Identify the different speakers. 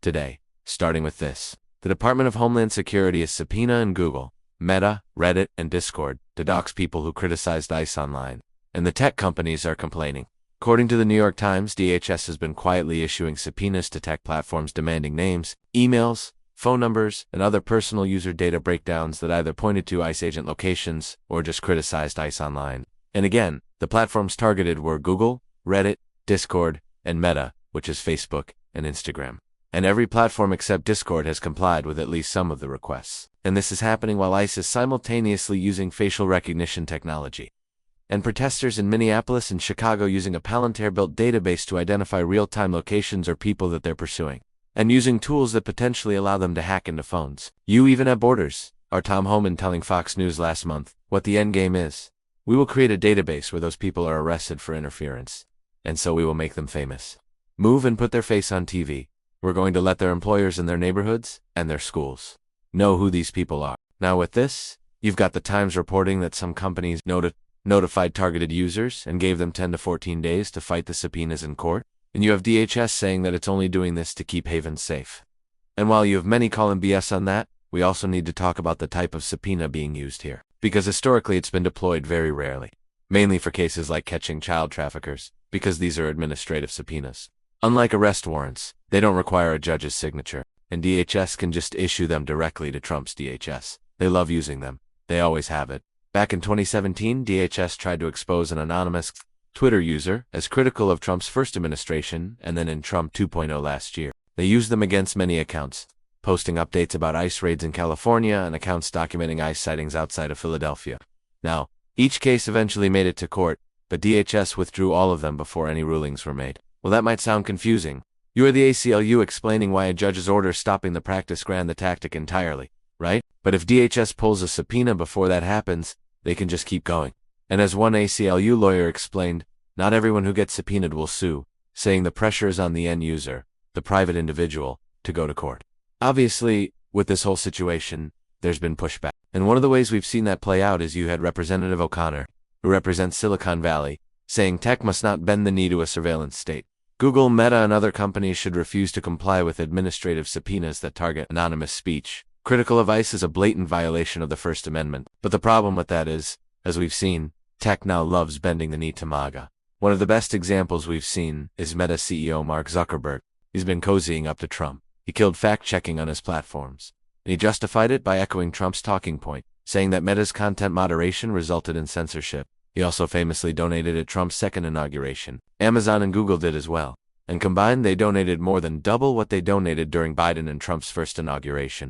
Speaker 1: today, starting with this. The Department of Homeland Security is subpoenaing Google, Meta, Reddit, and Discord to dox people who criticized ICE online. And the tech companies are complaining. According to the New York Times, DHS has been quietly issuing subpoenas to tech platforms demanding names, emails, phone numbers, and other personal user data breakdowns that either pointed to ICE agent locations or just criticized ICE online. And again, the platforms targeted were Google, Reddit, Discord, and Meta, which is Facebook and Instagram. And every platform except Discord has complied with at least some of the requests. And this is happening while ICE is simultaneously using facial recognition technology. And protesters in Minneapolis and Chicago using a Palantir-built database to identify real-time locations or people that they're pursuing. And using tools that potentially allow them to hack into phones. You even have borders, our Tom Homan telling Fox News last month what the end game is. We will create a database where those people are arrested for interference. And so we will make them famous. Move and put their face on TV. We're going to let their employers in their neighborhoods and their schools know who these people are. Now with this, you've got the Times reporting that some companies notified targeted users and gave them 10 to 14 days to fight the subpoenas in court. And you have DHS saying that it's only doing this to keep havens safe. And while you have many calling BS on that, we also need to talk about the type of subpoena being used here. Because historically it's been deployed very rarely. Mainly for cases like catching child traffickers, because these are administrative subpoenas. Unlike arrest warrants, they don't require a judge's signature, and DHS can just issue them directly to Trump's DHS. They love using them. They always have it. Back in 2017, DHS tried to expose an anonymous Twitter user as critical of Trump's first administration, and then in Trump 2.0 last year. They used them against many accounts, posting updates about ICE raids in California and accounts documenting ICE sightings outside of Philadelphia. Now, each case eventually made it to court, but DHS withdrew all of them before any rulings were made. Well, that might sound confusing. You are the ACLU explaining why a judge's order stopping the practice ran the tactic entirely, right? But if DHS pulls a subpoena before that happens, they can just keep going. And as one ACLU lawyer explained, not everyone who gets subpoenaed will sue, saying the pressure is on the end user, the private individual, to go to court. Obviously, with this whole situation, there's been pushback. And one of the ways we've seen that play out is you had Representative O'Connor, who represents Silicon Valley, saying tech must not bend the knee to a surveillance state. Google, Meta, and other companies should refuse to comply with administrative subpoenas that target anonymous speech. Critical of ICE is a blatant violation of the First Amendment. But the problem with that is, as we've seen, tech now loves bending the knee to MAGA. One of the best examples we've seen is Meta CEO Mark Zuckerberg. He's been cozying up to Trump. He killed fact-checking on his platforms. And he justified it by echoing Trump's talking point, saying that Meta's content moderation resulted in censorship. He also famously donated at Trump's second inauguration. Amazon and Google did as well. And combined, they donated more than double what they donated during Biden and Trump's first inauguration.